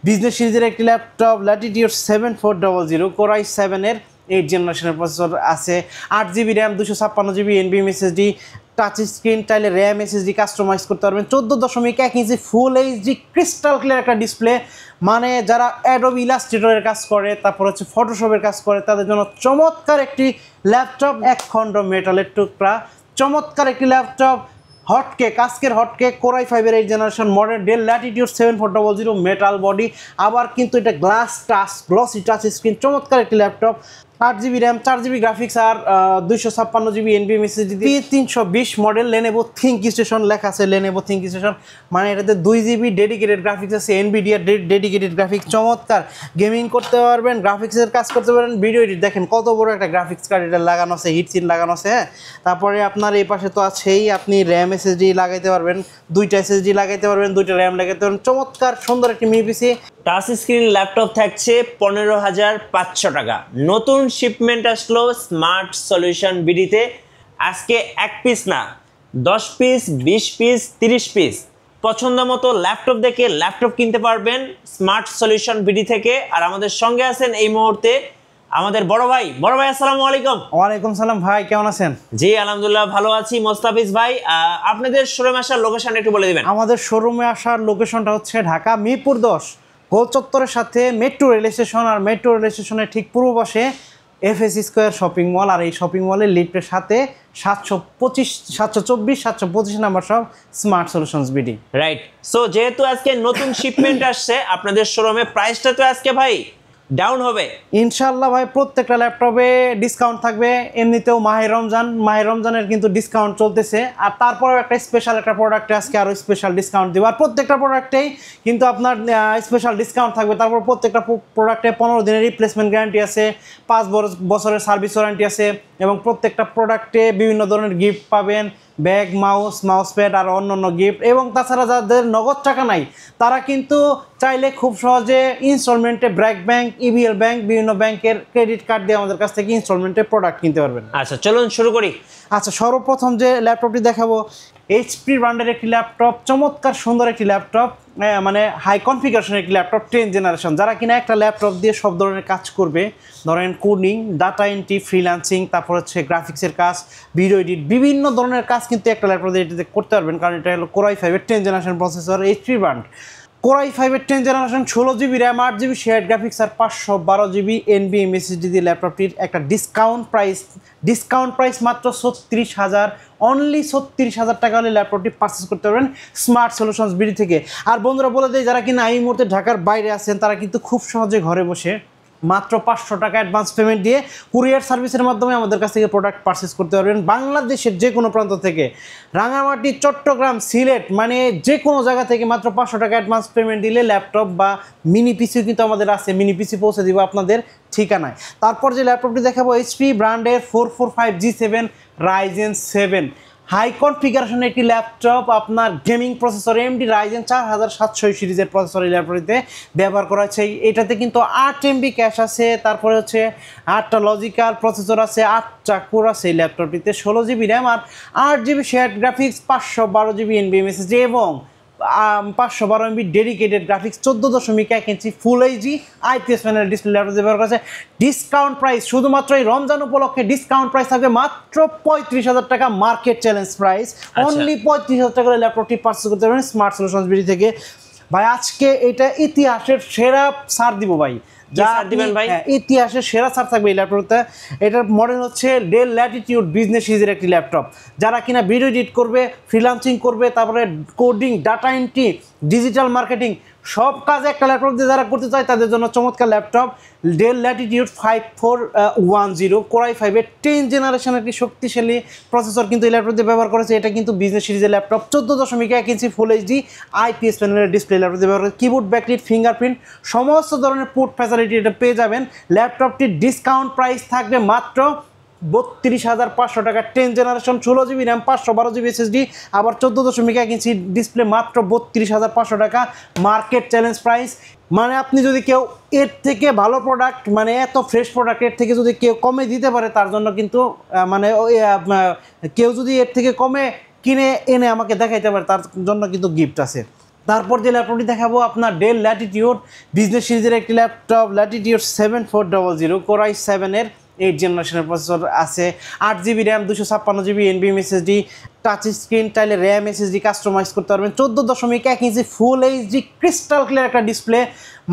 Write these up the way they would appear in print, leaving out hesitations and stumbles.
Business সিরিজের একটি laptop Latitude 7400 Core i7 এর 8 জেনারেশনের প্রসেসর আছে, 8GB RAM, 256GB NVMe SSD, touch screen, চাইলে র্যাম SSD কাস্টমাইজ করতে পারবেন, 14.1 inch full HD crystal clear একটা ডিসপ্লে। মানে যারা অ্যাডোবি ইলাস্ট্রেটরের কাজ করে, তারপর হচ্ছে ফটোশপের কাজ করে, তাদের জন্য চমৎকার একটি ল্যাপটপ, এক খণ্ড মেটালের টুকরা, চমৎকার একটি ল্যাপটপ। হটকেক, আজকের হটকেক Core i5 এর 8 generation model, Dell Latitude 7400 metal body, আবার কিন্তু এটা গ্লসি টাচ স্ক্রিন, চমৎকার একটি laptop. 8GB RAM, 4GB graphics আর 256GB NVMe SSD, P320 model, Lenovo ThinkStation লেখা আছে, Lenovo ThinkStation, মানে এটাতে 2GB ডেডিকেটেড গ্রাফিক্স আছে, NVIDIA ডেডিকেটেড গ্রাফিক্স, চমৎকার গেমিং করতে পারবেন, গ্রাফিক্সের কাজ করতে পারবেন, ভিডিও এডিট। দেখেন কত বড় একটা গ্রাফিক্স কার্ড এটা লাগানো আছে, হিটসিন লাগানো আছে। হ্যাঁ, তারপরে আপনার এই পাশে তো আছেই, আপনি র্যাম SSD লাগাইতে পারবেন, 2টা SSD লাগাইতে পারবেন, 2টা র্যাম লাগাইতে পারবেন, চমৎকার সুন্দর একটি মিনি পিসি। টাচ স্ক্রিন ল্যাপটপ থাকছে 15,500 টাকা। নতুন শিপমেন্ট আসলো স্মার্ট সলিউশন বিডিতে। আজকে 1 পিস না, 10 পিস, 20 পিস, 30 পিস পছন্দ মতো ল্যাপটপ দেখে ল্যাপটপ কিনতে পারবেন স্মার্ট সলিউশন বিডি থেকে। আর আমাদের সঙ্গে আছেন এই মুহূর্তে আমাদের বড় ভাই। আসসালামু আলাইকুম। ওয়ালাইকুম সালাম ভাই, কেমন আছেন? জি আলহামদুলিল্লাহ ভালো আছি। মোস্তাফিজ ভাই, আপনাদের শোরুমে আসার লোকেশন একটু বলে দিবেন। আমাদের শোরুমে আসার লোকেশনটা হচ্ছে ঢাকা মিরপুর 10 গোল চত্বরের সাথে মেট্রো রেল স্টেশন, আর মেট্রো রেল স্টেশনের ঠিক পূর্ব পাশে FS স্কোয়ার শপিং মল, আর এই শপিং মলের লিফটের সাথে 724 নাম্বার সব smart solutions BD. Right. So যেহেতু আজকে নতুন শিপমেন্ট আসছে আপনাদের শোরুমে, প্রাইসটা তো আজকে ভাই ডাউন হবে ইনশাআল্লাহ ভাই। প্রত্যেকটা ল্যাপটপে ডিসকাউন্ট থাকবে। এমনিতেও মাহে রমজানের কিন্তু ডিসকাউন্ট চলতেছে, আর তারপরেও একটা স্পেশাল একটা প্রোডাক্টে আজকে আরও স্পেশাল ডিসকাউন্ট দেবো। আর প্রত্যেকটা প্রোডাক্টেই কিন্তু আপনার স্পেশাল ডিসকাউন্ট থাকবে। তারপর প্রত্যেকটা প্রোডাক্টে 15 দিনের রিপ্লেসমেন্ট গ্যারান্টি আছে, 5 বছরের সার্ভিস ওয়ারেন্টি আছে, এবং প্রত্যেকটা প্রোডাক্টে বিভিন্ন ধরনের গিফট পাবেন, ব্যাগ, মাউস প্যাড আর অন্যান্য গিফট। এবং তাছাড়া যাদের নগদ টাকা নাই তারা কিন্তু চাইলে খুব সহজে ইনস্টলমেন্টে ব্র্যাক ব্যাংক, EBL ব্যাংক, বিভিন্ন ব্যাংকের ক্রেডিট কার্ড দিয়ে আমাদের কাছ থেকে ইনস্টলমেন্টে প্রোডাক্ট কিনতে পারবেন। আচ্ছা চলুন শুরু করি। আচ্ছা, সর্বপ্রথম যে ল্যাপটপটি দেখাবো HP ব্র্যান্ডের একটি ল্যাপটপ, চমৎকার সুন্দর একটি ল্যাপটপ, মানে হাই কনফিগারেশনের একটি ল্যাপটপ, 10 জেনারেশন। যারা কিনা একটা ল্যাপটপ দিয়ে সব ধরনের কাজ করবে, ধরেন কোডিং, ডাটা এন্ট্রি, ফ্রিল্যান্সিং, তারপর হচ্ছে গ্রাফিক্সের কাজ, ভিডিও এডিট, বিভিন্ন ধরনের কাজ কিন্তু একটা ল্যাপটপ দিয়ে এটাতে করতে পারবেন, কারণ এটা হলো Core i5 এর 10 generation processor, HP brand. Core i5 এর 10 generation, 16GB RAM, 8GB shared graphics আর 512GB NVMe SSD দিয়ে ল্যাপটপটির একটা ডিসকাউন্ট প্রাইস মাত্র 36,000, অনলি 36,000 টাকা হলে ল্যাপটপটি পারচেস করতে পারবেন স্মার্ট সলিউশনস বিডি থেকে। আর বন্ধুরা বলে দেয়, যারা কিনা এই মুহূর্তে ঢাকার বাইরে আছেন তারা কিন্তু খুব সহজে ঘরে বসে মাত্র 500 টাকা অ্যাডভান্স পেমেন্ট দিয়ে কুরিয়ার সার্ভিসের মাধ্যমে আমাদের কাছ থেকে প্রোডাক্ট পারচেস করতে পারবেন বাংলাদেশের যে কোনো প্রান্ত থেকে। রাঙামাটি, চট্টগ্রাম, সিলেট, মানে যে কোনো জায়গা থেকে মাত্র 500 টাকা অ্যাডভান্স পেমেন্ট দিলে ল্যাপটপ বা মিনি পিসিও কিন্তু আমাদের আছে, মিনি পিসি পৌঁছে দিব আপনাদের ঠিকানায়। তারপর যে ল্যাপটপটি দেখাবো HP ব্র্যান্ডের 445G7 Ryzen 7 হাই কনফিগারেশনের একটি ল্যাপটপ, আপনার গেমিং প্রসেসর AMD Ryzen 4700 সিরিজের প্রসেসর এই ল্যাপটপটিতে ব্যবহার করা হয়েছে। এটাতে কিন্তু 8 MB ক্যাশ আছে, তারপরে হচ্ছে 8টা লজিক্যাল প্রসেসর আছে, 8টা কোর আছে এই ল্যাপটপটিতে, 16GB র্যাম আর 8GB shared graphics, 512GB NVMe SSD এবং 512 MB dedicated graphics, 14.1 inch full HD IPS panel display laptop ব্যবহার করেছে। ডিসকাউন্ট প্রাইস শুধুমাত্র এই রমজান উপলক্ষে ডিসকাউন্ট প্রাইস থাকবে মাত্র 35,000 টাকা, মার্কেট চ্যালেঞ্জ প্রাইস, অনলি 35,000 টাকা ল্যাপটপটি পারচেস করতে পারবেন স্মার্ট সলিউশনস বিডি থেকে। ভাই আজকে এটা ইতিহাসের সেরা ছাড় দিব ভাই, যা দিবেন ভাই, ইতিহাসের সেরা ছাড় থাকবে এই ল্যাপটপটা। এটার মডেল হচ্ছে ডেল ল্যাটিটিউড বিজনেস সিরিজের একটি ল্যাপটপ। যারা কিনা ভিডিও এডিট করবে, ফ্রিল্যান্সিং করবে, তারপরে coding, data entry, digital marketing, সব কাজ একটা ল্যাপটপ দিয়ে যারা করতে চায় তাদের জন্য চমৎকার laptop Dell Latitude 5410 Core i5 এর 10 জেনারেশন একটি শক্তিশালী প্রসেসর কিন্তু এই ল্যাপটপ দিয়ে ব্যবহার করেছে। এটা কিন্তু বিজনেস সিরিজের laptop, 14.1 inch full HD IPS প্যানেলের ডিসপ্লে ল্যাপটপ দিয়ে ব্যবহার করে। কিবোর্ড, ব্যাকলিট, ফিঙ্গারপ্রিন্ট, সমস্ত ধরনের পোর্ট ফ্যাসিলিটি এটা পেয়ে যাবেন। ল্যাপটপটির ডিসকাউন্ট প্রাইস থাকবে মাত্র 32,500 টাকা, 10 generation, 16GB RAM, 512GB SSD, আবার 14.1 ইঞ্চি ডিসপ্লে, মাত্র 32,500 টাকা, মার্কেট চ্যালেঞ্জ প্রাইস। মানে আপনি যদি কেউ এর থেকে ভালো প্রোডাক্ট, মানে এত ফ্রেশ প্রোডাক্ট এর থেকে যদি কেউ কমে দিতে পারে তার জন্য কিন্তু মানে কেউ যদি এর থেকে কমে কিনে এনে আমাকে দেখাইতে পারে তার জন্য কিন্তু গিফট আছে। তারপর যে ল্যাপটপটি দেখাবো আপনার ডেল ল্যাটিটিউড বিজনেস সিরিজের একটি ল্যাপটপ, ল্যাটিটিউড 7400 Core i7-এর 8 জেনারেশনের প্রসেসর আছে, 8GB RAM, 256GB NVMe SSD, touch screen, চাইলে র্যাম SSD কাস্টমাইজ করতে পারবেন, 14.1 inch full HD crystal clear একটা ডিসপ্লে।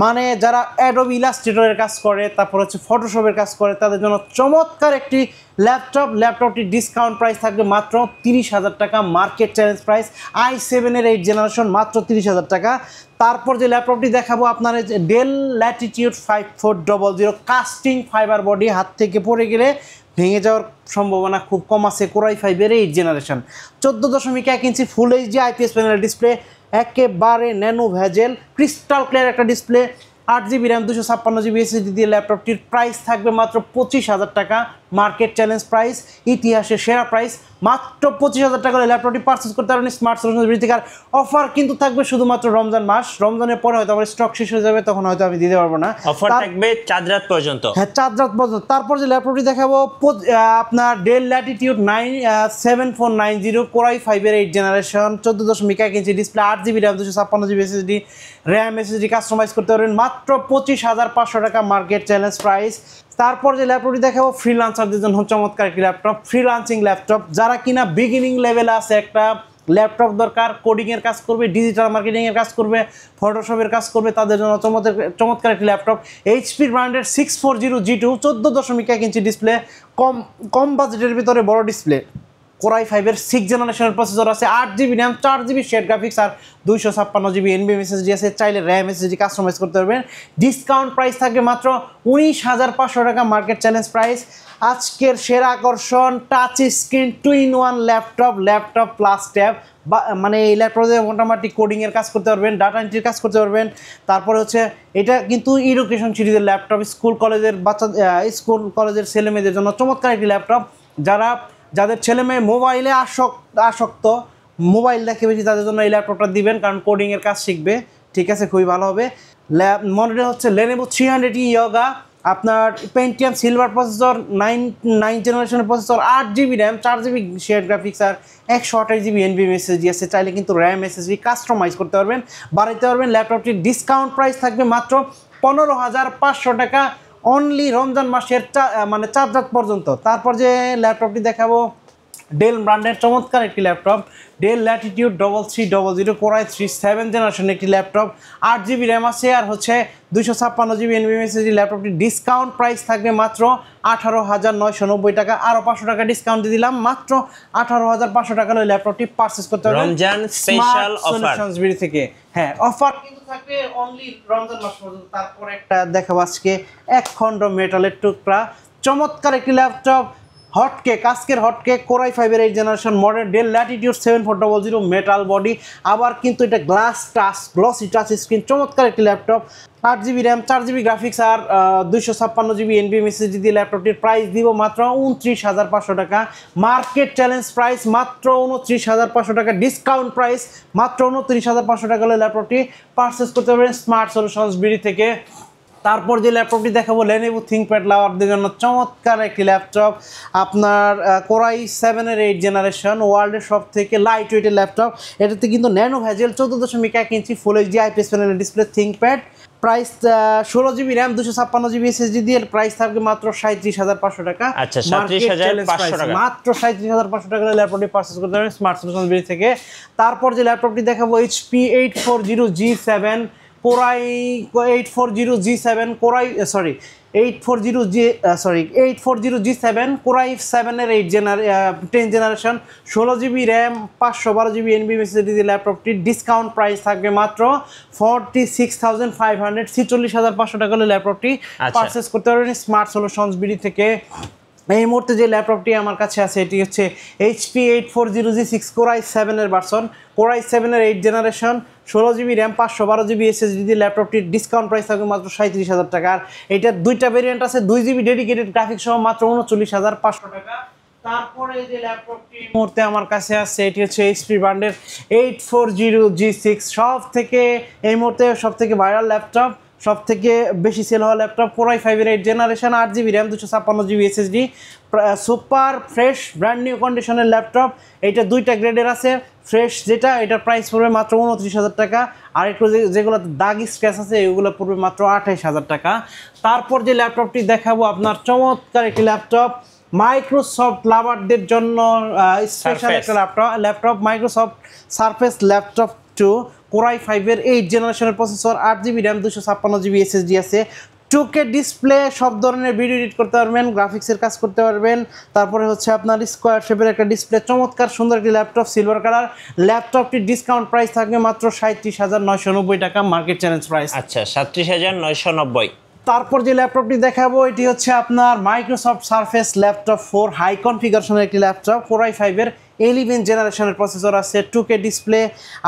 মানে যারা অ্যাডোবি ইলাস্ট্রেটরের কাজ করে, তারপর হচ্ছে ফটোশপের কাজ করে, তাদের জন্য চমৎকার একটি ল্যাপটপটির ডিসকাউন্ট প্রাইস থাকবে মাত্র 30,000 টাকা, মার্কেট চ্যালেঞ্জ প্রাইস। i7-এর 8 জেনারেশন মাত্র 30,000 টাকা। তারপর যে ল্যাপটপটি দেখাবো আপনার Dell Latitude 5400 casting fibre body, হাত থেকে পড়ে গেলে ভেঙে যাওয়ার সম্ভাবনা খুব কম আছে। Core i5-এর 8 generation, 14.1 inch full HD IPS panel display, একেবারে ন্যানো ভেজেল ক্রিস্টাল ক্লিয়ার একটা display, 8GB RAM, 256GB SSD দিয়ে ল্যাপটপটির প্রাইস থাকবে মাত্র 25,000 টাকা, মার্কেট চ্যালেঞ্জ প্রাইস, ইতিহাসের সেরা প্রাইস। মাত্র 25,000 টাকা ল্যাপটপটি পারচেস করতে পারবেন স্মার্ট সলিউশন বিডি থেকে। অফার কিন্তু থাকবে শুধুমাত্র রমজান মাস, রমজানের পরে হয়তো আমার স্টক শেষ হয়ে যাবে, তখন হয়তো আমি দিতে পারবো না। অফার থাকবে চাঁদ রাত পর্যন্ত। হ্যাঁ, চাঁদ রাত পর্যন্ত। তারপর যে ল্যাপটপটি দেখাবো আপনার ডেল ল্যাটিটিউড 7490 Core i5-এর 8 generation, 14.1 inch display, 8GB RAM, 256GB SSD, RAM SSD customize করতে পারবেন মাত্র 25,500 টাকা, মার্কেট চ্যালেঞ্জ প্রাইস। তারপর যে ল্যাপটপটি দেখাবো ফ্রিল্যান্সারদের জন্য চমৎকার একটি ল্যাপটপ, ফ্রিল্যান্সিং ল্যাপটপ। যারা কিনা বিগিনিং লেভেলে আছে, একটা ল্যাপটপ দরকার, কোডিংয়ের কাজ করবে, ডিজিটাল মার্কেটিংয়ের কাজ করবে, ফটোশপের কাজ করবে, তাদের জন্য চমৎকার একটি ল্যাপটপ। এইচপি ব্র্যান্ডের 640G2 14.1 ইঞ্চি ডিসপ্লে, কম বাজেটের ভিতরে বড় ডিসপ্লে। Core i5-এর 6 জেনারেশনের প্রসেসর আছে, 8GB RAM, 4GB share graphics আর 256GB NVMe SSD আছে, চাইলে র্যাম SSD কাস্টমাইজ করতে পারবেন। ডিসকাউন্ট প্রাইস থাকবে মাত্র 19,500 টাকা, মার্কেট চ্যালেঞ্জ প্রাইস। আজকের সেরা আকর্ষণ touch screen 2-in-1 laptop plus tab. মানে এই ল্যাপটপে মোটামুটি কোডিংয়ের কাজ করতে পারবেন, ডাটা এন্ট্রির কাজ করতে পারবেন। তারপরে হচ্ছে এটা কিন্তু এডুকেশন সিরিজের ল্যাপটপ, স্কুল কলেজের ছেলে মেয়েদের জন্য চমৎকার একটি ল্যাপটপ। যাদের ছেলে মেয়ে মোবাইলে আসক্ত, মোবাইল দেখে বেশি, তাদের জন্য এই ল্যাপটপটা দিবেন, কারণ কোডিংয়ের কাজ শিখবে। ঠিক আছে, খুবই ভালো হবে। মডেল হচ্ছে Lenovo 300E Yoga, আপনার পেন্টিয়াম সিলভার প্রসেসর, 9 জেনারেশনের processor, 8GB RAM, 4GB share graphics আর 128GB NVMe SSD আছে, চাইলে কিন্তু র্যাম SSD কাস্টমাইজ করতে পারবেন, বাড়াইতে পারবেন। ল্যাপটপটির ডিসকাউন্ট প্রাইস থাকবে মাত্র 15,500 টাকা, অনলি রমজান মাসের মানে চাঁদ রাত পর্যন্ত। তারপর যে ল্যাপটপটি দেখাবো ডেল ব্র্যান্ডের চমৎকার একটি laptop, Dell Latitude 3300 Core i3 7 generation একটি ল্যাপটপ, 8GB র্যাম আছে আর হচ্ছে 256GB NVMe SSD। ল্যাপটপটির ডিসকাউন্ট প্রাইস থাকবে মাত্র 18,990 টাকা, আরও 500 টাকা ডিসকাউন্ট দিয়ে দিলাম, মাত্র 18,500 টাকা হলে ল্যাপটপটি পারচেস করতে হবে রমজান স্পেশাল অফার থেকে। হ্যাঁ, অফার কিন্তু থাকবে অনলি রমজান মাস পর্যন্ত। তারপর একটা দেখাবো আজকে এক খণ্ড মেটালের টুকরা, চমৎকার একটি ল্যাপটপ, হটকেক, আজকের হটকেক, Core i5-এর 8 generation model, Dell Latitude 7400 metal body, আবার কিন্তু এটা গ্লসি টাচ স্ক্রিন, চমৎকার একটি laptop, 8GB RAM, 4GB graphics আর 256GB NVMe SSD দিয়ে ল্যাপটপটির প্রাইস দিব মাত্র 29,500 টাকা, মার্কেট চ্যালেঞ্জ প্রাইস মাত্র 29,500 টাকা, ডিসকাউন্ট প্রাইস মাত্র 29,500 টাকা হলে ল্যাপটপটি পারচেস করতে পারবেন স্মার্ট সলিউশনস বিডি থেকে। তারপর যে ল্যাপটপটি দেখাবো Lenovo ThinkPad লাভারদের জন্য চমৎকার একটি ল্যাপটপ, আপনার Core i7-এর 8 জেনারেশন, ওয়ার্ল্ডের সব থেকে লাইট ওয়েটের ল্যাপটপ। এটাতে কিন্তু nano bezel 14.1 inch full HD IPS প্যানেলের display ThinkPad, price 16GB RAM, 256GB SSD দিয়ে প্রাইস থাকবে মাত্র 37,500 টাকা। আচ্ছা, 37,500 টাকা, মাত্র 37,500 টাকা ল্যাপটপটি পারচেস করতে পারবেন স্মার্ট সলিউশনস বিডি থেকে। তারপর যে ল্যাপটপটি দেখাবো HP 840G7 Core i840G7 Core i7-এর 10 generation, 16GB RAM, 512GB NVMe SSD দিয়ে ল্যাপটপটির ডিসকাউন্ট প্রাইস থাকবে মাত্র 46,500, 46,500 টাকা হলে ল্যাপটপটি পারচেস করতে পারবেন স্মার্ট সলিউশনস বিডি থেকে। এই মুহূর্তে যে ল্যাপটপটি আমার কাছে আছে এটি হচ্ছে HP 840G6 Core i7-এর ভার্সন, Core i7-এর 8 generation, 16GB RAM, 512GB SSD দিয়ে ল্যাপটপটির ডিসকাউন্ট প্রাইস থাকবে মাত্র 37,000 টাকা। আর এটার দুইটা ভেরিয়েন্ট আছে, 2GB ডেডিকেটেড গ্রাফিক্স সহ মাত্র 39,500 টাকা। তারপরে যে ল্যাপটপটি এই মুহূর্তে আমার কাছে আছে এটি হচ্ছে HP ব্র্যান্ডের 840G6, এই মুহূর্তে সব থেকে ভাইরাল ল্যাপটপ, সব থেকে বেশি সেল হওয়া ল্যাপটপ, Core i5-এর 8 generation, 8GB RAM, 256GB SSD, super fresh brand new কন্ডিশনের ল্যাপটপ। এইটা দুইটা গ্রেডের আছে, ফ্রেশ যেটা এটার প্রাইস পড়বে মাত্র 29,000 টাকা। আর একটু যেগুলো দাগ স্ক্র্যাচ আছে এগুলো পড়বে মাত্র 28,000 টাকা। তারপর যে ল্যাপটপটি দেখাবো আপনার চমৎকার একটি ল্যাপটপ, মাইক্রোসফট লাভারদের জন্য স্পেশাল একটা laptop Microsoft surface laptop 2 Core i5-এর 8 জেনারেশনের processor, 8GB RAM, 256GB SSD আছে, 2K ডিসপ্লে, সব ধরনের ভিডিও এডিট করতে পারবেন, গ্রাফিক্সের কাজ করতে পারবেন। তারপরে হচ্ছে আপনার স্কোয়ার শেপের একটা ডিসপ্লে, চমৎকার সুন্দর একটি ল্যাপটপ, সিলভার কালার। ল্যাপটপটির ডিসকাউন্ট প্রাইস থাকবে মাত্র 37,990 টাকা, মার্কেট চ্যালেঞ্জ প্রাইস। আচ্ছা, 37,990। তারপর যে ল্যাপটপটি দেখাবো এটি হচ্ছে আপনার মাইক্রোসফট সারফেস ল্যাপটপ 4 হাই কনফিগারেশনের একটি ল্যাপটপ, Core i5-এর 11 জেনারেশনের প্রসেসর আছে, 2K ডিসপ্লে,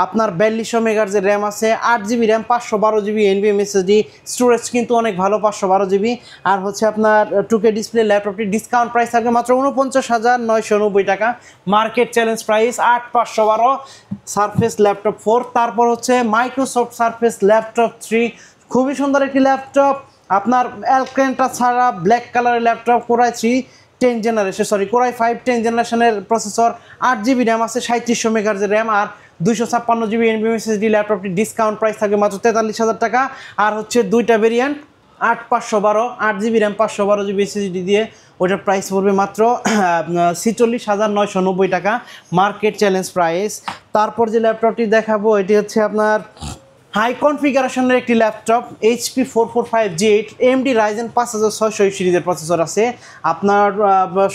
আপনার 4200 মেগাহার্জের র্যাম আছে, 8GB RAM, 512GB NVMe SSD, storage কিন্তু অনেক ভালো 512GB। আর হচ্ছে আপনার 2K ডিসপ্লে ল্যাপটপটির ডিসকাউন্ট প্রাইস থাকবে মাত্র 49,990 টাকা, market challenge price 8,512 surface laptop 4। তারপর হচ্ছে মাইক্রোসফট সারফেস ল্যাপটপ 3, খুবই সুন্দর একটি ল্যাপটপ, আপনার অ্যালকেনটা ছাড়া ব্ল্যাক কালারের ল্যাপটপ, Core i5 10 জেনারেশনের প্রসেসর, 8GB র্যাম আছে, 3700 মেগাহার্জের র্যাম, আর 256GB NVMe SSD। ল্যাপটপটির ডিসকাউন্ট প্রাইস থাকে মাত্র 43,000 টাকা। আর হচ্ছে দুইটা variant 8512, 8GB RAM, 512GB SSD দিয়ে, ওইটার প্রাইস পড়বে মাত্র 46,990 টাকা, মার্কেট চ্যালেঞ্জ প্রাইস। তারপর যে ল্যাপটপটি দেখাবো এটি হচ্ছে আপনার হাই কনফিগারেশনের একটি laptop, HP 445G8, AMD Ryzen 5600 সিরিজের প্রসেসর আছে, আপনার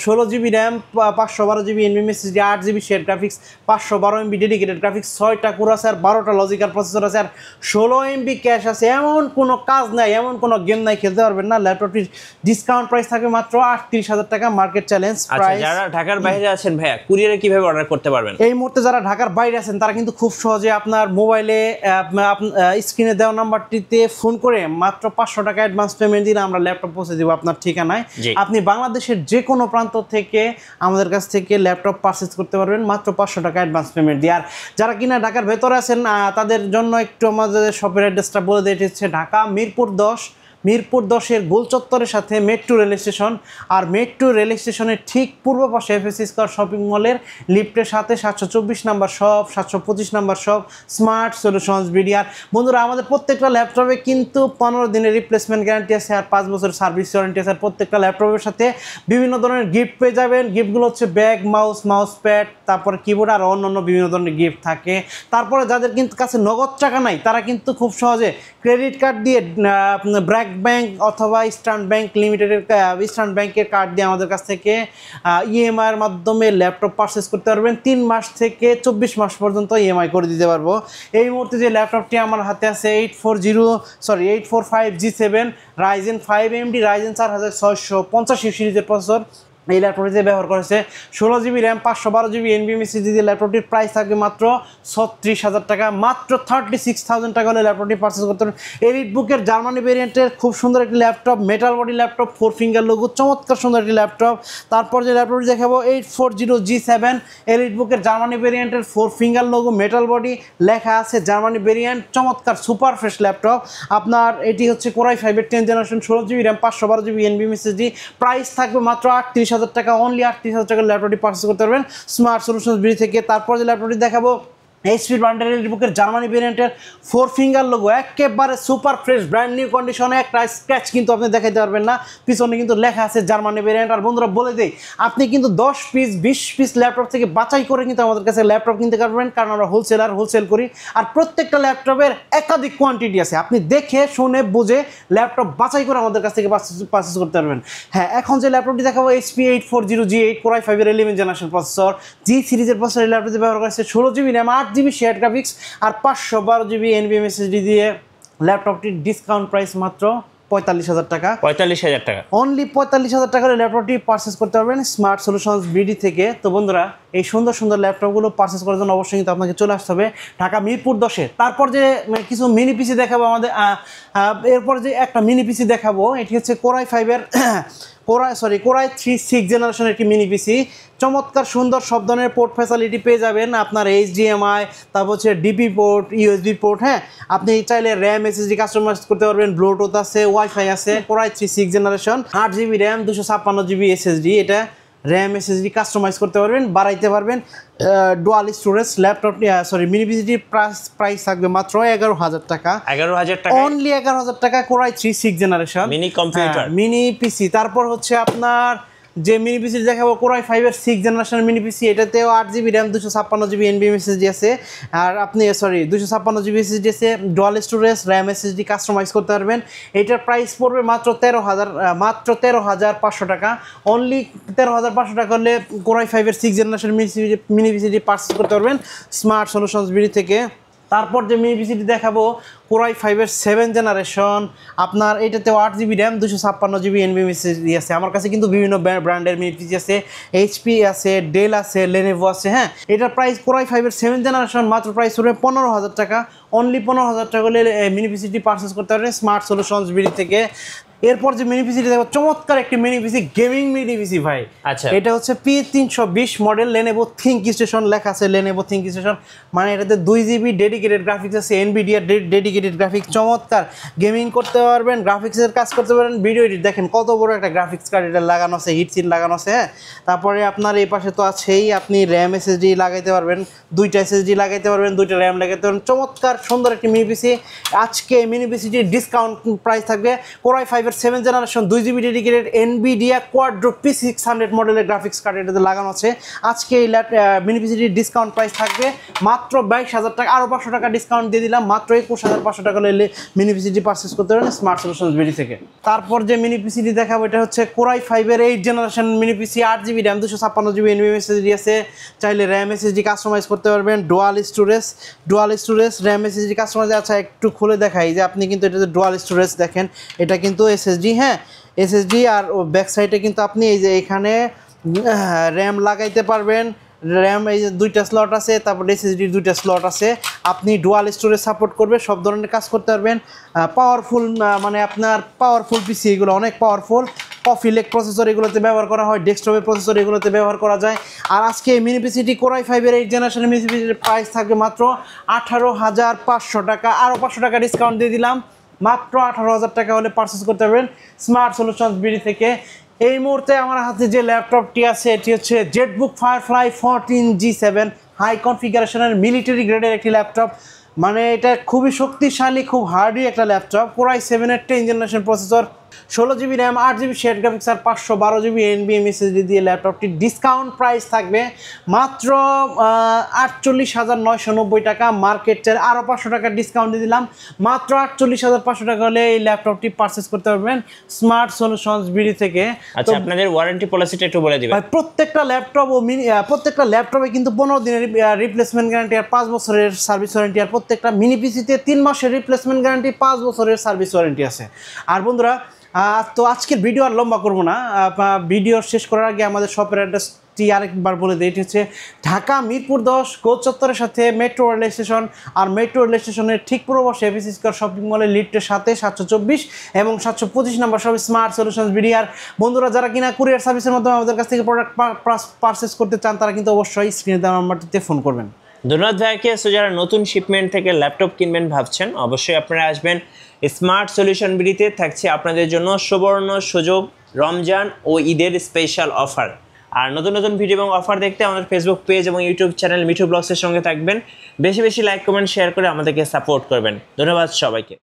16GB RAM, 512GB NVMe SSD, 8GB share graphics, 512MB dedicated graphics, 6টা কোর আছে, আর 12টা লজিক্যাল প্রসেসর আছে, আর 16MB ক্যাশ আছে। এমন কোনো কাজ নাই, এমন কোনো গেম নাই খেলতে পারবেন না। ল্যাপটপটির ডিসকাউন্ট প্রাইস থাকবে মাত্র 38,000 টাকা, মার্কেট চ্যালেঞ্জ প্রাইস। যারা ঢাকার বাইরে আছেন ভাইয়া, কুরিয়ারে কিভাবে অর্ডার করতে পারবেন? এই মুহূর্তে যারা ঢাকার বাইরে আছেন তারা কিন্তু খুব সহজে আপনার মোবাইলে স্ক্রিনে দেওয়া নাম্বারটিতে ফোন করে মাত্র 500 টাকা অ্যাডভান্স পেমেন্ট দিলে আমরা ল্যাপটপ পৌঁছে দেবো আপনার ঠিকানায়। আপনি বাংলাদেশের যে কোনো প্রান্ত থেকে আমাদের কাছ থেকে ল্যাপটপ পারচেজ করতে পারবেন মাত্র 500 টাকা অ্যাডভান্স পেমেন্ট দিয়ে। আর যারা কিনা ঢাকার ভেতরে আছেন তাদের জন্য একটু আমাদের শপের অ্যাড্রেসটা বলে দিয়ে, হচ্ছে ঢাকা মিরপুর 10-এর গোল চত্বরের সাথে মেট্রো রেল স্টেশন, আর মেট্রো রেল স্টেশনের ঠিক পূর্ব পাশে এফএসসি স্কয়ার শপিং মলের লিফটের সাথে 724 number shop, 725 number shop, smart solutions BDR. বন্ধুরা, আমাদের প্রত্যেকটা ল্যাপটপে কিন্তু 15 দিনের রিপ্লেসমেন্ট গ্যারান্টি আছে, আর 5 বছরের সার্ভিস ওয়ারেন্টি আছে। আর প্রত্যেকটা ল্যাপটপের সাথে বিভিন্ন ধরনের গিফট পেয়ে যাবেন। গিফটগুলো হচ্ছে ব্যাগ, মাউস প্যাড, তারপরে কিবোর্ড, আর অন্যান্য বিভিন্ন ধরনের গিফট থাকে। তারপরে যাদের কিন্তু কাছে নগদ টাকা নাই তারা কিন্তু খুব সহজে ক্রেডিট কার্ড দিয়ে ব্র্যাক ব্যাংক অথবা ইস্টার্ন ব্যাংক লিমিটেডের ইস্টার্ন ব্যাংকের কার্ড দিয়ে আমাদের কাছ থেকে ইএমআইয়ের মাধ্যমে ল্যাপটপ পারচেস করতে পারবেন। 3 মাস থেকে 24 মাস পর্যন্ত ইএমআই করে দিতে পারবো। এই মুহূর্তে যে ল্যাপটপটি আমার হাতে আছে 845G7 Ryzen 5 AMD Ryzen 4650 সিরিজের প্রসেসর। এই ল্যাপটপটিতে ব্যবহার করেছে 16GB RAM, 512GB NVMe SSD দিয়ে। ল্যাপটপটির প্রাইস থাকবে মাত্র 36,000 টাকা, মাত্র 36,000 টাকা হলে ল্যাপটপটি পারচেস করতে পারেন। এলিট বুকের জার্মানি ভেরিয়েন্টের খুব সুন্দর একটি laptop, metal body laptop, 4 finger logo, চমৎকার সুন্দর একটি ল্যাপটপ। তারপর যে ল্যাপটপটি দেখাবো 840G7 এলিট বুকের জার্মানি ভেরিয়েন্টের, 4 ফিঙ্গার লোগো, মেটাল বডি, লেখা আছে জার্মানি ভেরিয়েন্ট, চমৎকার সুপার ফ্রেশ ল্যাপটপ। আপনার এটি হচ্ছে Core i5-এর 10 generation, 16GB RAM, 512GB NVMe SSD। Price থাকবে মাত্র 38,000 টাকা, অনলি 38,000 টাকা ল্যাপটপটি পারচেস করতে পারবেন স্মার্ট সলিউশনস বিডি থেকে। তারপর যে ল্যাপটপটি দেখাবো HP ব্র্যান্ডের বুকের জার্মানি ভেরিয়েন্টের, 4 ফিঙ্গার লোগো, একেবারে সুপার ফ্রেশ ব্র্যান্ড নিউ কন্ডিশনে, একটা স্ক্র্যাচ কিন্তু আপনি দেখাইতে পারবেন না, পিছনে কিন্তু লেখা আছে জার্মানি ভেরিয়েন্ট। আর বন্ধুরা বলে দেই, আপনি কিন্তু 10 পিস 20 পিস ল্যাপটপ থেকে বাছাই করে কিন্তু আমাদের কাছে ল্যাপটপ কিনতে পারবেন, কারণ আমরা হোলসেল করি। আর প্রত্যেকটা ল্যাপটপের একাধিক কোয়ান্টিটি আছে, আপনি দেখে শুনে বুঝে ল্যাপটপ বাছাই করে আমাদের কাছ থেকে পারচেস করতে পারবেন। হ্যাঁ, এখন যে ল্যাপটপটি দেখাবো HP 840G8 Core i5-এর 11 জেনারেশন প্রসেসর, G সিরিজের প্রসেসর। ল্যাপটপটি ব্যবহার করেছে 16GB RAM, 8GB share graphics, আর 512GB NVMe SSD দিয়ে। ল্যাপটপটির ডিসকাউন্ট প্রাইস মাত্র 45,000 টাকা, 45,000 টাকা, অনলি 45,000 টাকা ল্যাপটপটি পারচেস করতে পারবেন স্মার্ট সলিউশনস বিডি থেকে। তো বন্ধুরা, এই সুন্দর সুন্দর ল্যাপটপগুলো পারচেস করার জন্য অবশ্যই কিন্তু আপনাকে চলে আসতে হবে ঢাকা মিরপুর 10-এ। তারপর যে কিছু মিনি পিসি দেখাবো আমাদের, এরপর যে একটা মিনি পিসি দেখাবো এটি হচ্ছে Core i5-এর Core i3 6 জেনারেশনের একটি মিনি পিসি, চমৎকার সুন্দর সব ধরনের পোর্ট ফ্যাসিলিটি পেয়ে যাবেন। আপনার HDMI, তারপর হচ্ছে ডিপি পোর্ট, USB পোর্ট, হ্যাঁ, আপনি চাইলে র্যাম SSD কাস্টমাইজ করতে পারবেন, ব্লুটুথ আছে, ওয়াইফাই আছে। Core i3 6 generation, 8GB RAM, 256GB SSD। এটা র্যাম এসএসডি কাস্টমাইজ করতে পারবেন, বাড়াইতে পারবেন। ডুয়াল স্টোরেজ ল্যাপটপটি সরি পিসিটির প্রাইস থাকবে মাত্র 11,000 টাকা। 11,000 টাকা অনলি 11,000 টাকা। Core i 3 6 generation mini computer, mini পিসি। তারপর হচ্ছে আপনার যে মিনি পিসি দেখাবো কোরাই 5 এর 6 জেনারেশনের মিনি পিসি, এটাতেও 8GB RAM 256GB NVMe SSD আছে। আর আপনি 256GB SSD আছে, dual storage RAM SSD customise করতে পারবেন। এটার প্রাইস পড়বে মাত্র 13,500 টাকা। অনলি 13,500 টাকা হলে কোরাই 5 এর 6 জেনারেশন মিনি পিসিটি পারচেজ করতে পারবেন স্মার্ট সলিউশনস বিডি থেকে। তারপর যে মিনি পিসিটি দেখাবো কোরাই 5 এর 7 জেনারেশন, আপনার এটাতেও 8GB RAM 256GB NVMe SSD আছে। আমার কাছে কিন্তু বিভিন্ন ব্র্যান্ডের মিনি পিসি আছে, এইচপি আছে, ডেল আছে, লেনোভো আছে। হ্যাঁ, এটার প্রাইস কোরাই 5 এর 7 জেনারেশন মাত্র প্রাইস পড়বে 15,000 টাকা। অনলি 15,000 টাকা হলে মিনি পিসিটি পারচেস করতে পারবেন স্মার্ট সলিউশনস বিডি থেকে। এরপর যে মিনি পিসিটি দেখো চমৎকার একটি মিনি পিসি, গেমিং মিনি পিসি ভাই। আচ্ছা, এটা হচ্ছে P320 model, Lenovo think station লেখা আছে, লেনোভো থিঙ্ক স্টেশন। মানে এটাতে 2GB ডেডিকেটেড গ্রাফিক্স আছে, এনভিডিয়া ডেডিকেটেড গ্রাফিক্স। চমৎকার গেমিং করতে পারবেন, গ্রাফিক্সের কাজ করতে পারবেন। ভিডিও এডিট দেখেন কত বড় একটা গ্রাফিক্স কার্ড এটা লাগানো আছে, হিটসিন লাগানো আছে। হ্যাঁ, তারপরে আপনার এই পাশে তো আছেই, আপনি র্যাম এসএসডি লাগাইতে পারবেন, 2টা এসএসডি লাগাইতে পারবেন, 2টা র্যাম লাগাইতে পারবেন। চমৎকার সুন্দর একটি মিনি পিসি। আজকে মিনি পিসিটির ডিসকাউন্ট প্রাইস থাকবে কোরাই 5 এর 7 generation 2GB dedicated Nvidia কোয়াড্রো P600 মডেলের গ্রাফিক্স কার্ড এটাতে লাগানো আছে। আজকে এই মিনি পিসিটির ডিসকাউন্ট প্রাইস থাকবে মাত্র 22,000 টাকা। আরও 500 টাকা ডিসকাউন্ট দিয়ে দিলাম, মাত্র 21,500 টাকা হলে মিনি পিসিটি পারচেস করতে পারেন স্মার্ট সলিউশনস বিডি থেকে। তারপর যে মিনি পিসিটি দেখাবো এটা হচ্ছে কোরাই 5 এর 8 জেনারেশন মিনি পিসি, 8GB RAM 256GB NVMe SSD আছে। চাইলে র্যাম এসএসডি কাস্টমাইজ করতে পারবেন, dual storage RAM SSD customise. আচ্ছা, একটু খুলে দেখাই যে আপনি কিন্তু এটাতে ডুয়াল স্টোরেজ দেখেন, এটা কিন্তু এসএসডি। হ্যাঁ, এসএসডি। আর ব্যাক সাইডে কিন্তু আপনি এই যে এখানে র্যাম লাগাইতে পারবেন। র্যাম এই যে 2টা স্লট আছে, তারপর এসএসডির 2টা স্লট আছে। আপনি ডুয়াল স্টোরেজ সাপোর্ট করবে, সব ধরনের কাজ করতে পারবেন। পাওয়ারফুল, মানে আপনার পাওয়ারফুল পিসি, এগুলো অনেক পাওয়ারফুল। কফি লেক প্রসেসর এগুলোতে ব্যবহার করা হয়, ডেস্কটপের প্রসেসর এগুলোতে ব্যবহার করা যায়। আর আজকে মিনি পিসিটি কোরাই 5 এর 8 জেনারেশনের মিনি পিসিটির প্রাইস থাকবে মাত্র 18,500 টাকা। আরও 500 টাকা ডিসকাউন্ট দিয়ে দিলাম, মাত্র 18,000 টাকা হলে পারচেস করতে পারবেন স্মার্ট সলিউশনস বিডি থেকে। এই মুহূর্তে আমার হাতে যে ল্যাপটপটি আছে এটি হচ্ছে জেটবুক ফায়ারফ্লাই 14G7 হাই কনফিগারেশনের মিলিটারি গ্রেডের একটি ল্যাপটপ। মানে এটা খুবই শক্তিশালী, খুব হার্ডি একটা ল্যাপটপ। কোরাই 7 এর 10 generation processor, 16GB RAM, 8GB share graphics আর 512GB NVMe SSD দিয়ে ল্যাপটপটির ডিসকাউন্ট প্রাইস থাকবে মাত্র 48,990 টাকা। মার্কেটের আরও 500 টাকা ডিসকাউন্ট দিয়ে দিলাম, মাত্র 48,500 টাকা হলে এই ল্যাপটপটি পারচেস করতে পারবেন স্মার্ট সলিউশনস বিডি থেকে। আচ্ছা, আপনাদের ওয়ারেন্টি পলিসিটা একটু বলে দিবেন। প্রত্যেকটা ল্যাপটপ ও প্রত্যেকটা ল্যাপটপে কিন্তু 15 দিনের রিপ্লেসমেন্ট গ্যারান্টি আর 5 বছরের সার্ভিস ওয়ারেন্টি। আর প্রত্যেকটা মিনি পিসিতে 3 মাসের রিপ্লেসমেন্ট গ্যারান্টি, 5 বছরের সার্ভিস ওয়ারেন্টি আছে। আর বন্ধুরা, তো আজকের ভিডিও আর লম্বা করবো না। ভিডিও শেষ করার আগে আমাদের শপের অ্যাড্রেসটি আরেকবার বলে দিই। এটি হচ্ছে ঢাকা মিরপুর 10 গোল চত্বরের সাথে মেট্রো রেল স্টেশন। আর মেট্রো রেল স্টেশনের ঠিক পূর্ব পাশে এফএসি স্কয়ার শপিং মলের লিফটের সাথে 724 এবং 725 নম্বর সব স্মার্ট সলিউশনস বিডি। আর বন্ধুরা, যারা কিনা কুরিয়ার সার্ভিসের মাধ্যমে আমাদের কাছ থেকে প্রোডাক্ট পারচেস করতে চান তারা কিন্তু অবশ্যই স্ক্রিনে দেওয়া নাম্বারটিতে ফোন করবেন। ধন্যবাদ ভাইকে। সো যারা নতুন শিপমেন্ট থেকে ল্যাপটপ কিনবেন ভাবছেন, অবশ্যই আপনারা আসবেন স্মার্ট সলিউশন বিডিতে। থাকছে আপনাদের জন্য সুবর্ণ সুযোগ, রমজান ও ঈদের স্পেশাল অফার। আর নতুন নতুন ভিডিও এবং অফার দেখতে আমাদের ফেসবুক পেজ এবং ইউটিউব চ্যানেল মিঠু ব্লগসের সঙ্গে থাকবেন। বেশি বেশি লাইক, কমেন্ট, শেয়ার করে আমাদেরকে সাপোর্ট করবেন। ধন্যবাদ সবাইকে।